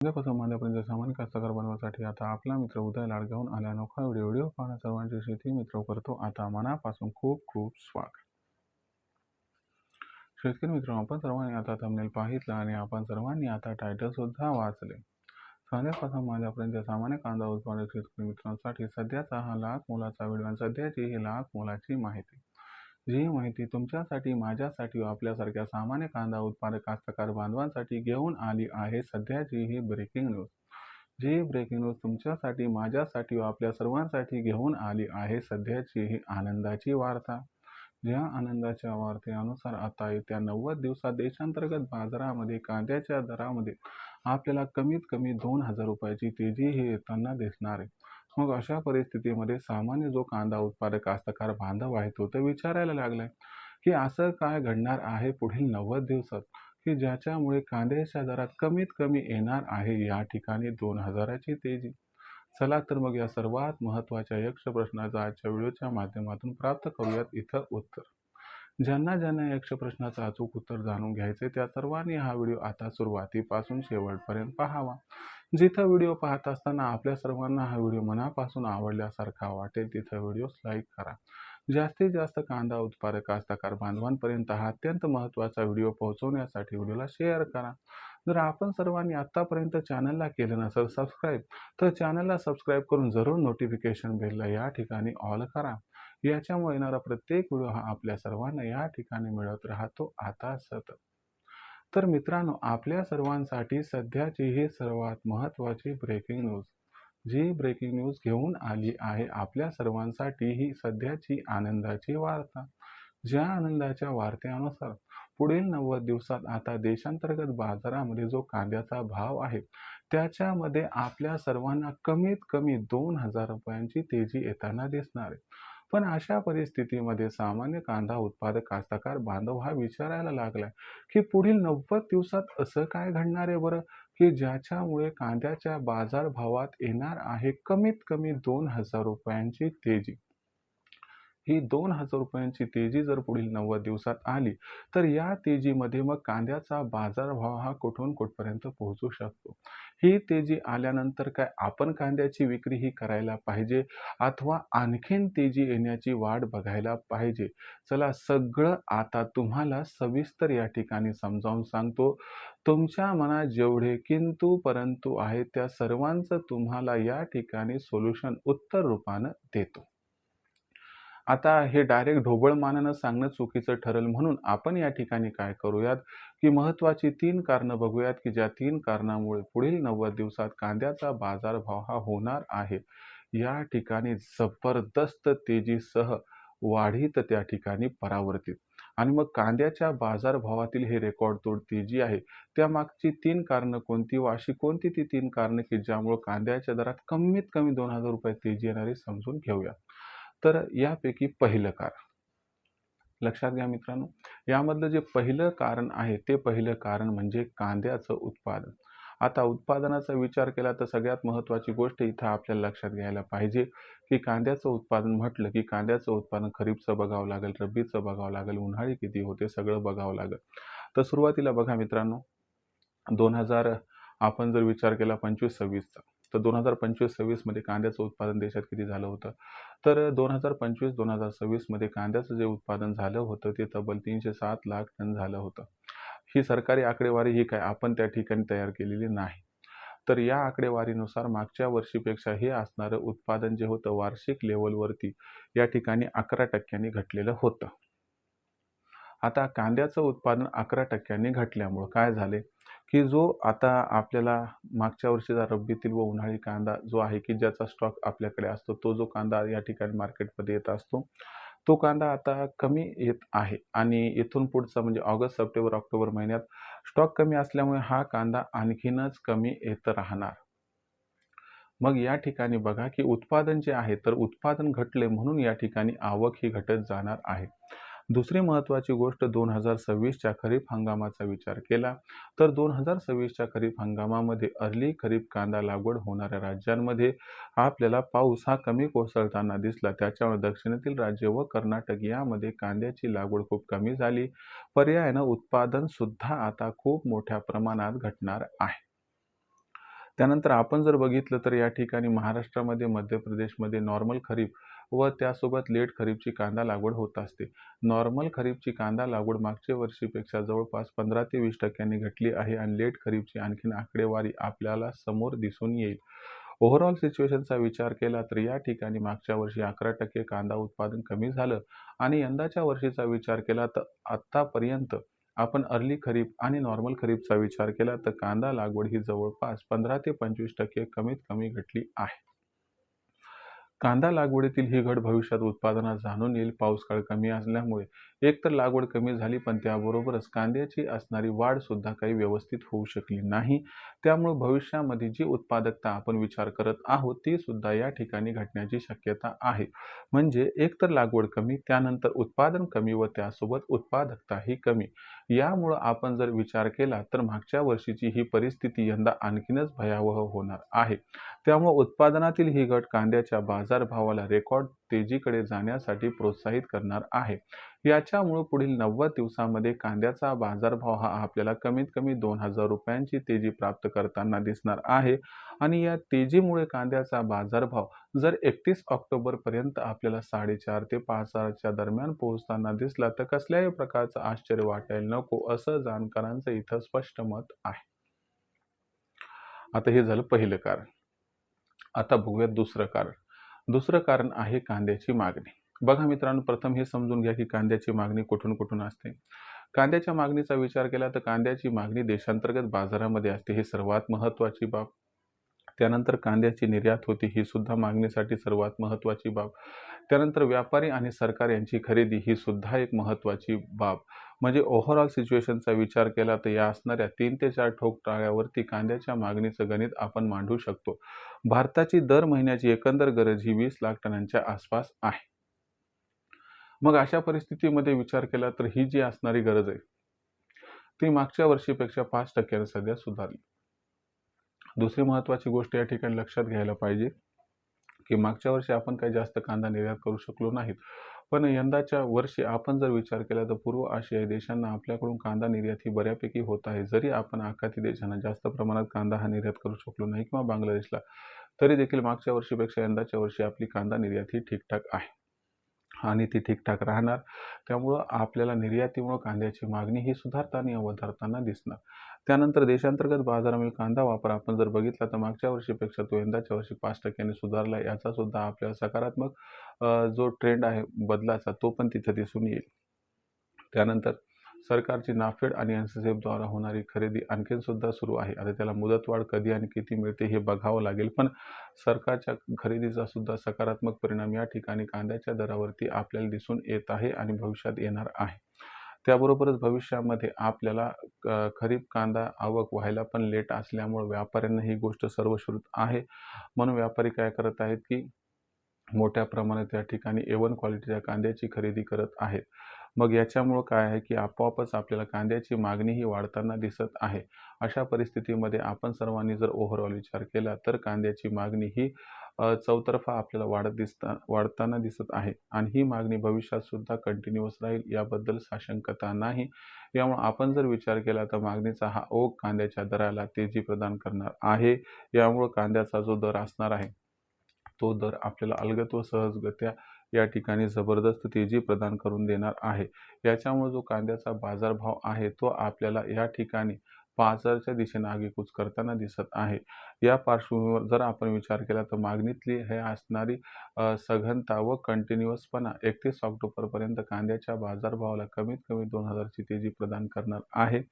उद्यापासून माझ्यापर्यंत सामान्य कास्तकार बनवण्यासाठी आता आपला मित्र उदय लाड घेऊन आला अनोखा व्हिडिओ पाहणं सर्वांची शेती मित्र करतो आता मनापासून खूप खूप स्वागत. शेतकरी मित्रांनो, आपण सर्वांनी आता थंबनेल पाहितला आणि आपण सर्वांनी आता टायटल सुद्धा वाचले. साध्यापासून माझ्यापर्यंत सामान्य कांदा उत्पादक शेतकरी मित्रांसाठी सध्याचा हा लाख मोलाचा व्हिडिओ आणि सध्याची ही लाख मोलाची माहिती. जी माहिती तुमच्यासाठी, माझ्यासाठी व आपल्यासारख्या सामान्य कांदा उत्पादक कास्तकार बांधवांसाठी घेऊन आली आहे सध्याची ही ब्रेकिंग न्यूज. जी ब्रेकिंग न्यूज तुमच्यासाठी, माझ्यासाठी व आपल्या सर्वांसाठी घेऊन आली आहे सध्याची ही आनंदाची वार्ता. ज्या आनंदाच्या वार्तेनुसार आता येत्या 90 दिवसात देशांतर्गत बाजारामध्ये कांद्याच्या दरामध्ये आपल्याला कमीत कमी 2,000 रुपयाची तेजी ही येताना दिसणार आहे. मग अशा परिस्थितीमध्ये सामान्य जो कांदा उत्पादक कास्तकार बांधव आहे तो तर विचारायला लागलाय की असं काय घडणार आहे पुढील 90 दिवसात की ज्याच्यामुळे कांद्याच्या दरात कमीत कमी येणार आहे या ठिकाणी 2,000ची तेजी. चला तर मग या सर्वात महत्त्वाच्या यक्ष प्रश्नाचा आजच्या व्हिडिओच्या माध्यमातून प्राप्त करूयात इथं उत्तर. ज्यांना ज्यांना यक्ष प्रश्नाचं अचूक उत्तर जाणून घ्यायचे त्या सर्वांनी हा व्हिडिओ आता सुरुवातीपासून शेवटपर्यंत पाहावा. जिथं व्हिडिओ पाहत असताना आपल्या सर्वांना हा व्हिडिओ मनापासून आवडल्यासारखा वाटेल तिथं व्हिडिओस लाईक करा. जास्तीत जास्त कांदा उत्पादक कास्तकार बांधवांपर्यंत हा अत्यंत महत्त्वाचा व्हिडिओ पोहोचवण्यासाठी व्हिडिओला शेअर करा. जर आपण सर्वांनी आत्तापर्यंत चॅनलला केलं नसेल सबस्क्राईब तर चॅनलला सबस्क्राईब करून जरूर नोटिफिकेशन बेलला या ठिकाणी ऑल करा. याच्यामुळे येणारा प्रत्येक व्हिडिओ हा आपल्या सर्वांना या ठिकाणी मिळत राहतो आता सतत. तर मित्रांनो, आपल्या सर्वांसाठी सध्याची ही सर्वात महत्त्वाची ब्रेकिंग न्यूज. जी ब्रेकिंग न्यूज घेऊन आली आहे आपल्या सर्वांसाठी ही सध्याची आनंदाची वार्ता. ज्या आनंदाच्या वार्त्यानुसार पुढील 90 दिवसात आता देशांतर्गत बाजारामध्ये जो कांद्याचा भाव आहे त्याच्यामध्ये आपल्या सर्वांना कमीत कमी 2,000 रुपयांची तेजी येताना दिसणार आहे. पण अशा परिस्थितीमध्ये सामान्य कांदा उत्पादक कास्तकार बांधव हा विचारायला लागलाय की पुढील 90 दिवसात असं काय घडणार आहे बरं की ज्याच्यामुळे कांद्याच्या बाजारभावात येणार आहे कमीत कमी 2,000 रुपयांची तेजी. ही 2,000 रुपयांची तेजी जर पुढील 90 दिवसात आली तर या तेजीमध्ये मग कांद्याचा बाजारभाव हा कुठून कुठपर्यंत पोहोचू शकतो. ही तेजी आल्यानंतर काय आपण कांद्याची विक्री ही करायला पाहिजे अथवा आणखीन तेजी येण्याची वाट बघायला पाहिजे. चला सगळं आता तुम्हाला सविस्तर या ठिकाणी समजावून सांगतो. तुमच्या मनात जेवढे किंतु परंतु आहेत त्या सर्वांचं तुम्हाला या ठिकाणी सोल्युशन उत्तर रूपानं देतो. आता हे डायरेक्ट ढोबळ मानानं सांगणं चुकीचं ठरेल म्हणून आपण या ठिकाणी काय करूयात की महत्त्वाची 3 कारणं बघूयात की ज्या 3 कारणामुळे पुढील 90 दिवसात कांद्याचा बाजारभाव हा होणार आहे या ठिकाणी जबरदस्त तेजीसह वाढीत त्या ठिकाणी परावर्तित. आणि मग कांद्याच्या बाजारभावातील हे रेकॉर्ड तोड तेजी आहे त्यामागची 3 कारणं कोणती व अशी कोणती ती 3 कारणं की ज्यामुळे कांद्याच्या दरात कमीत कमी 2,000 रुपये तेजी येणारी समजून घेऊया. तर यापैकी पहिलं कारण लक्षात घ्या मित्रांनो. यामधलं जे पहिलं कारण आहे ते पहिलं कारण म्हणजे कांद्याचं उत्पादन. आता उत्पादनाचा विचार केला तर सगळ्यात महत्त्वाची गोष्ट इथं आपल्याला लक्षात घ्यायला पाहिजे की कांद्याचं उत्पादन म्हटलं की कांद्याचं उत्पादन खरीपचं बघावं लागेल, रब्बीचं बघावं लागेल, उन्हाळी किती होते सगळं बघावं लागेल. तर सुरुवातीला बघा मित्रांनो, 2000 आपण जर विचार केला 25-26चा तर 2025-26 मध्ये कांद्याचं उत्पादन देशात किती झालं होतं तर 2025-2026 मध्ये कांद्याचं जे उत्पादन झालं होतं ते तब्बल 307 लाख टन झालं होतं. ही सरकारी आकडेवारी ही काय आपण त्या ठिकाणी तयार केलेली नाही. तर या आकडेवारीनुसार मागच्या वर्षीपेक्षा हे असणारं उत्पादन जे होतं वार्षिक लेवलवरती या ठिकाणी 11% घटलेलं होतं. आता कांद्याचं उत्पादन 11% घटल्यामुळं काय झाले की जो आता आपल्याला मागच्या वर्षीचा रब्बीतील व उन्हाळी कांदा जो आहे की ज्याचा स्टॉक आपल्याकडे असतो तो जो कांदा या ठिकाणी मार्केटमध्ये येत असतो तो कांदा आता कमी येत आहे आणि इथून पुढचा म्हणजे ऑगस्ट, सप्टेंबर, ऑक्टोबर महिन्यात स्टॉक कमी असल्यामुळे हा कांदा आणखीनच कमी येत राहणार. मग या ठिकाणी बघा की उत्पादन जे आहे तर उत्पादन घटले म्हणून या ठिकाणी आवक ही घटत जाणार आहे. दुसरी महत्त्वाची गोष्ट 2026च्या खरीप हंगामाचा विचार केला तर 2026च्या खरीप हंगामामध्ये अर्ली खरीप कांदा लागवड होणाऱ्या राज्यांमध्ये आपल्याला पाऊस हा कमी कोसळताना दिसला. त्याच्यामुळे दक्षिणेतील राज्य व कर्नाटक यामध्ये कांद्याची लागवड खूप कमी झाली. पर्यायानं उत्पादन सुद्धा आता खूप मोठ्या प्रमाणात घटणार आहे. त्यानंतर आपण जर बघितलं तर या ठिकाणी महाराष्ट्रामध्ये, मध्य प्रदेशमध्ये नॉर्मल खरीप व त्यासोबत लेट खरीपची कांदा लागवड होत असते. नॉर्मल खरीपची कांदा लागवड मागच्या वर्षीपेक्षा जवळपास 15 ते 20% घटली आहे आणि लेट खरीपची आणखीन आकडेवारी आपल्याला समोर दिसून येईल. ओव्हरऑल सिच्युएशनचा विचार केला तर या ठिकाणी मागच्या वर्षी 11% कांदा उत्पादन कमी झालं आणि यंदाच्या वर्षीचा विचार केला तर आत्तापर्यंत आपण अर्ली खरीप आणि नॉर्मल खरीपचा विचार केला तर कांदा लागवड ही जवळपास 15 ते 25% कमीत कमी घटली आहे. कांदा लागवडीतील ही घट भविष्यात उत्पादनात जाणून येईल. पाऊस काळ कमी असल्यामुळे एकतर लागवड कमी झाली, पण त्याबरोबरच कांद्याची असणारी वाढ सुद्धा काही व्यवस्थित होऊ शकली नाही. त्यामुळे भविष्यामध्ये जी उत्पादकता आपण विचार करत आहोत, ती सुद्धा या ठिकाणी घटण्याची शक्यता आहे. म्हणजे एकतर लागवड कमी, त्यानंतर उत्पादन कमी व त्यासोबत उत्पादकताही कमी. यामुळं आपण जर विचार केला तर मागच्या वर्षीची ही परिस्थिती यंदा आणखीनच भयावह होणार आहे. त्यामुळे उत्पादनातील ही घट कांद्याच्या बाजारभावाला रेकॉर्ड तेजीकडे जाण्यासाठी प्रोत्साहित करणार आहे. याच्यामुळे पुढील 90 दिवसांमध्ये कांद्याचा बाजारभाव हा आपल्याला कमीत कमी 2,000 रुपयांची तेजी प्राप्त करताना दिसणार आहे आणि या तेजीमुळे कांद्याचा बाजारभाव जर 31 ऑक्टोबरपर्यंत आपल्याला 4,500 ते 5,000च्या दरम्यान पोहोचताना दिसला तर कसल्याही प्रकारचं आश्चर्य वाटायला नको, असं जाणकारांचं इथं स्पष्ट मत आहे. आता हे झालं पहिलं कारण. आता बघूयात दुसरं कारण. दुसरं कारण आहे कांद्याची मागणी. बघा मित्रांनो, प्रथम हे समजून घ्या की कांद्याची मागणी कुठून कुठून असते. कांद्याच्या मागणीचा विचार केला तर कांद्याची मागणी देशांतर्गत बाजारामध्ये असते, ही सर्वात महत्त्वाची बाब. त्यानंतर कांद्याची निर्यात होते, ही सुद्धा मागणीसाठी सर्वात महत्त्वाची बाब. त्यानंतर व्यापारी आणि सरकार यांची खरेदी ही सुद्धा एक महत्त्वाची बाब. म्हणजे ओव्हरऑल सिच्युएशनचा विचार केला तर या असणाऱ्या 3 ते 4 ठोकताळ्यावरती कांद्याच्या मागणीचं गणित आपण मांडू शकतो. भारताची दर महिन्याची एकंदर गरज ही 20 लाख टनांच्या आसपास आहे. मग अशा परिस्थितीमध्ये विचार केला तर ही जी असणारी गरज आहे, ती मागच्या वर्षीपेक्षा 5% सध्या सुधारली. दुसरी महत्त्वाची गोष्ट या ठिकाणी लक्षात घ्यायला पाहिजे, की मागच्या वर्षी आपण काही जास्त कांदा निर्यात करू शकलो नाहीत. पण यंदाच्या वर्षी आपण जर विचार केला तर पूर्व आशियाई देशांना आपल्याकडून कांदा निर्यात ही बऱ्यापैकी होत आहे. जरी आपण आखाती देशांना जास्त प्रमाणात कांदा हा निर्यात करू शकलो नाही किंवा बांगलादेशला, तरी देखील मागच्या वर्षीपेक्षा यंदाच्या वर्षी आपली कांदा निर्यात ही ठीकठाक आहे आणि ती ठीकठाक राहणार. त्यामुळं आपल्याला निर्यातीमुळं कांद्याची मागणी ही सुधारताना वधारताना दिसणार. त्यानंतर देशांतर्गत बाजारामधील कांदा वापर आपण जर बघितला तर मागच्या वर्षीपेक्षा तो यंदाच्या वर्षी 5% सुधारला. याचा सुद्धा आपल्याला सकारात्मक जो ट्रेंड आहे बदलाचा, तो पण तिथं दिसून येईल. त्यानंतर सरकारची नाफेड आणि NSSFद्वारा होणारी खरेदी आणखीन सुद्धा सुरू आहे. आता त्याला मुदतवाढ कधी आणि किती मिळते हे बघावं लागेल, पण सरकारच्या खरेदीचा सुद्धा सकारात्मक परिणाम या ठिकाणी कांद्याच्या दरावरती आपल्याला दिसून येत आहे आणि भविष्यात येणार आहे. त्याबरोबरच भविष्यामध्ये आपल्याला खरीप कांदा आवक व्हायला पण लेट असल्यामुळे व्यापाऱ्यांना ही गोष्ट सर्वश्रुत आहे. म्हणून व्यापारी काय करत आहेत की मोठ्या प्रमाणात या ठिकाणी A1 क्वालिटीच्या कांद्याची खरेदी करत आहेत. मग याच्यामुळं काय आहे की आपोआपच आपल्याला कांद्याची मागणीही वाढताना दिसत आहे. अशा परिस्थितीमध्ये आपण सर्वांनी जर ओव्हरऑल विचार केला तर कांद्याची मागणी ही चौतर्फा आपल्याला वाढताना दिसत आहे आणि ही मागणी भविष्यात सुद्धा कंटिन्यूअस राहील याबद्दल साशंकता नाही. यामुळे आपण जर विचार केला तर मागणीचा हा ओघ कांद्याच्या दराला तेजी प्रदान करणार आहे. यामुळे कांद्याचा जो दर असणार आहे, तो दर आपल्याला अलगद व सहजगत्या या ठिकाणी जबरदस्त तेजी प्रदान करून देणार आहे. याच्यामुळे जो कांद्याचा बाजारभाव आहे, तो आपल्याला या ठिकाणी 5,000च्या दिशेने आगेकूच करताना दिसत आहे. या पार्श्वभूमीवर जर आपण विचार केला तर मागणीतली हे असणारी सघनता व कंटिन्युअसपणा 31 ऑक्टोबरपर्यंत कांद्याच्या बाजारभावाला कमीत कमी 2,000ची तेजी प्रदान करणार आहे.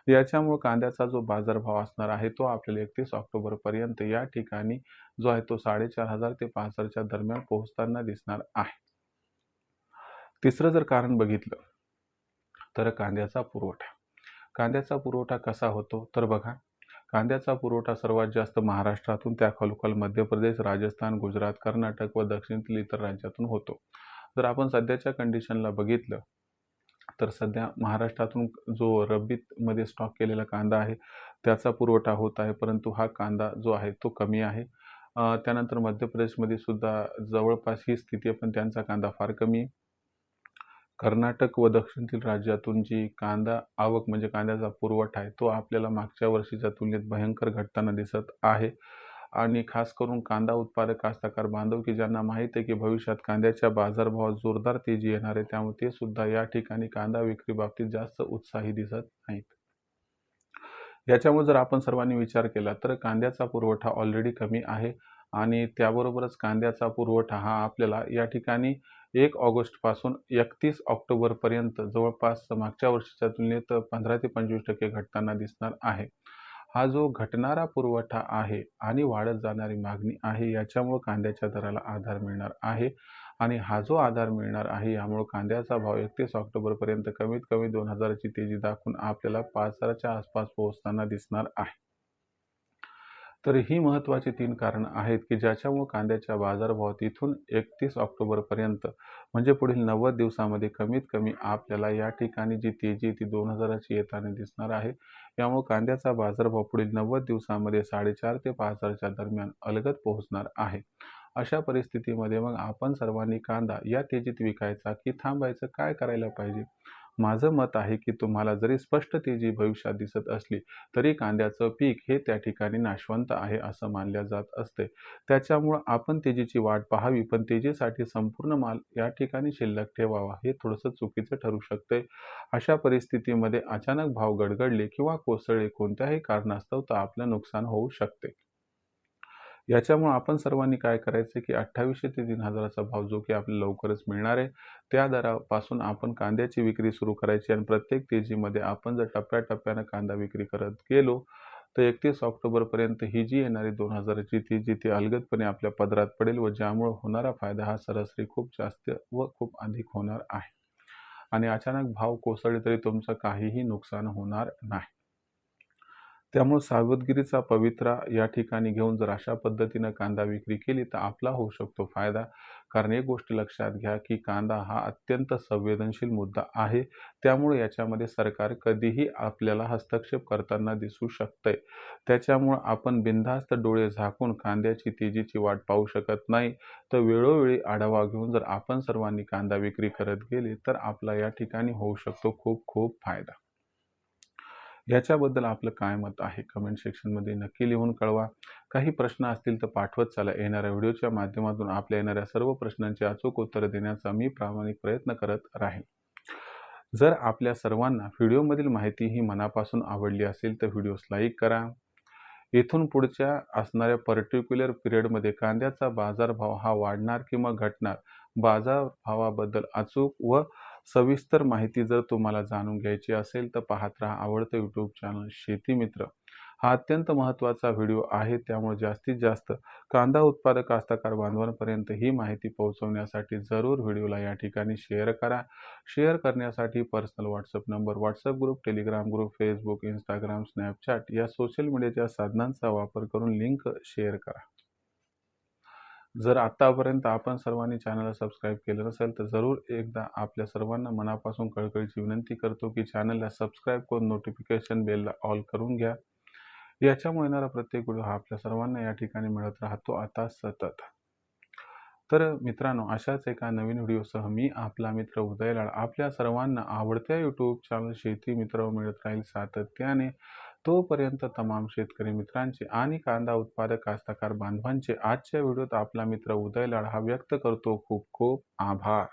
याच्यामुळे कांद्याचा जो बाजारभाव असणार आहे, तो आपल्याला 31 ऑक्टोबरपर्यंत या ठिकाणी जो आहे तो 4,500 ते 5,000च्या दरम्यान पोहोचताना दिसणार आहे. तिसरं जर कारण बघितलं तर कांद्याचा पुरवठा. कांद्याचा पुरवठा कसा होतो तर बघा, कांद्याचा पुरवठा सर्वात जास्त महाराष्ट्रातून, त्याखालोखाल मध्य प्रदेश, राजस्थान, गुजरात, कर्नाटक व दक्षिणेतील इतर राज्यातून होतो. जर आपण सध्याच्या कंडिशनला बघितलं तर सध्या महाराष्ट्रातून जो रब्बीमध्ये स्टॉक केलेला कांदा आहे त्याचा पुरवठा होत आहे, परंतु हा कांदा जो आहे तो कमी आहे. त्यानंतर मध्य प्रदेशमध्ये सुद्धा जवळपास ही स्थिती आहे, पण त्यांचा कांदा फार कमी आहे. कर्नाटक व दक्षिणेतील राज्यातून जी कांदा आवक म्हणजे कांद्याचा पुरवठा आहे तो आपल्याला मागच्या वर्षीच्या तुलनेत भयंकर घटताना दिसत आहे. आणि खास करून कांदा उत्पादक कास्तकार बांधव की ज्यांना माहीत आहे की भविष्यात कांद्याच्या बाजारभावात जोरदार तेजी येणार आहे, त्यामुळे ते सुद्धा या ठिकाणी कांदा विक्री बाबतीत जास्त उत्साही दिसत नाहीत. याच्यामुळे जर आपण सर्वांनी विचार केला तर कांद्याचा पुरवठा ऑलरेडी कमी आहे आणि त्याबरोबरच कांद्याचा पुरवठा हा आपल्याला या ठिकाणी 1 ऑगस्टपासून 31 ऑक्टोबरपर्यंत जवळपास मागच्या वर्षीच्या तुलनेत 15 ते 25% घटताना दिसणार आहे. हा जो घटणारा पुरवठा आहे आणि वाढत जाणारी मागणी आहे याच्यामुळे कांद्याच्या दराला आधार मिळणार आहे आणि हा जो आधार मिळणार आहे यामुळे कांद्याचा भाव 31 ऑक्टोबरपर्यंत कमीत कमी 2000 ची तेजी दाखवून आपल्याला 5000च्या आसपास पोहोचताना दिसणार आहे. तर ही महत्त्वाची 3 कारणं आहेत की ज्याच्यामुळे कांद्याच्या बाजारभावात इथून 31 ऑक्टोबरपर्यंत म्हणजे पुढील 90 दिवसामध्ये कमीत कमी आपल्याला या ठिकाणी जी तेजी ती 2000 ची येताना दिसणार आहे. यामुळे कांद्याचा बाजारभाव पुढील 90 दिवसामध्ये 4.5 ते 5000च्या दरम्यान अलगद पोहोचणार आहे. अशा परिस्थितीमध्ये मग आपण सर्वांनी कांदा या तेजीत विकायचा की थांबायचं, काय करायला पाहिजे? माझं मत आहे की तुम्हाला जरी स्पष्ट तेजी भविष्यात दिसत असली तरी कांद्याचं पीक हे त्या ठिकाणी नाशवंत आहे असं मानल्या जात असते. त्याच्यामुळं आपण तेजीची वाट पाहावी, पण तेजीसाठी संपूर्ण माल या ठिकाणी शिल्लक ठेवावा हे थोडंसं चुकीचं ठरू शकते. अशा परिस्थितीमध्ये अचानक भाव गडगडले किंवा कोसळले कोणत्याही कारणास्तव तर आपलं नुकसान होऊ शकते. याच्यामुळे आपण सर्वांनी काय करायचं की 2800 ते 3000चा भाव जो की आपल्याला लवकरच मिळणार आहे, त्या दरापासून आपण कांद्याची विक्री सुरू करायची आणि प्रत्येक तेजीमध्ये आपण जर टप्प्याटप्प्यानं कांदा विक्री करत गेलो, तर 31 ऑक्टोबरपर्यंत ही जी येणारी 2000 ची तेजी ती अलगदपणे आपल्या पदरात पडेल व ज्यामुळे होणारा फायदा हा सरासरी खूप जास्त व खूप अधिक होणार आहे. आणि अचानक भाव कोसळले तरी तुमचं काहीही नुकसान होणार नाही. त्यामुळे सावधगिरीचा पवित्रा या ठिकाणी घेऊन जर अशा पद्धतीनं कांदा विक्री केली तर आपला होऊ शकतो फायदा. कारण एक गोष्ट लक्षात घ्या की कांदा हा अत्यंत संवेदनशील मुद्दा आहे. त्यामुळे याच्यामध्ये सरकार कधीही आपल्याला हस्तक्षेप करताना दिसू शकतंय. त्याच्यामुळं आपण बिनधास्त डोळे झाकून कांद्याची तेजीची वाट पाहू शकत नाही. तर वेळोवेळी आढावा घेऊन जर आपण सर्वांनी कांदा विक्री करत गेले तर आपला या ठिकाणी होऊ शकतो खूप खूप फायदा. याच्याबद्दल आपलं काय मत आहे कमेंट सेक्शनमध्ये नक्की लिहून कळवा. काही प्रश्न असतील तर पाठवत चला. येणाऱ्या व्हिडिओच्या माध्यमातून आपल्या येणाऱ्या सर्व प्रश्नांची अचूक उत्तरं देण्याचा मी प्रामाणिक प्रयत्न करत राहीन. जर आपल्या सर्वांना व्हिडिओमधील माहिती ही मनापासून आवडली असेल तर व्हिडिओस लाईक करा. इथून पुढच्या असणाऱ्या पर्टिक्युलर पिरियडमध्ये कांद्याचा बाजारभाव हा वाढणार किंवा घटणार, बाजारभावाबद्दल अचूक व सविस्तर माहिती जर तुम्हाला जाणून घ्यायची असेल तर पाहत राहा आवडतं यूट्यूब चॅनल शेती मित्र. हा अत्यंत महत्त्वाचा व्हिडिओ आहे, त्यामुळे जास्तीत जास्त कांदा उत्पादक कास्तकार बांधवांपर्यंत ही माहिती पोहोचवण्यासाठी जरूर व्हिडिओला या ठिकाणी शेअर करा. शेअर करण्यासाठी personal WhatsApp number, WhatsApp group, Telegram group, Facebook, Instagram, Snapchat या सोशल मीडियाच्या साधनांचा वापर करून लिंक शेअर करा. जर आत्तापर्यंत आपण सर्वांनी चॅनलला सबस्क्राईब केलं नसेल तर जरूर एकदा आपल्या सर्वांना मनापासून कळकळीची विनंती करतो की चॅनलला सबस्क्राईब करून नोटिफिकेशन बेलला ऑल करून घ्या. याच्यामुळे येणारा प्रत्येक व्हिडिओ हा आपल्या सर्वांना या ठिकाणी मिळत राहतो आता सतत. तर मित्रांनो, अशाच एका नवीन व्हिडिओसह मी आपला मित्र उदय लाड आपल्या सर्वांना आवडत्या यूट्यूब चॅनल शेती मित्र मिळत राहील सातत्याने. तोपर्यंत तमाम शेतकरी मित्रांचे आणि कांदा उत्पादक कास्तकार बांधवांचे आजच्या व्हिडिओत आपला मित्र उदय लाड हा व्यक्त करतो खूप खूप आभार.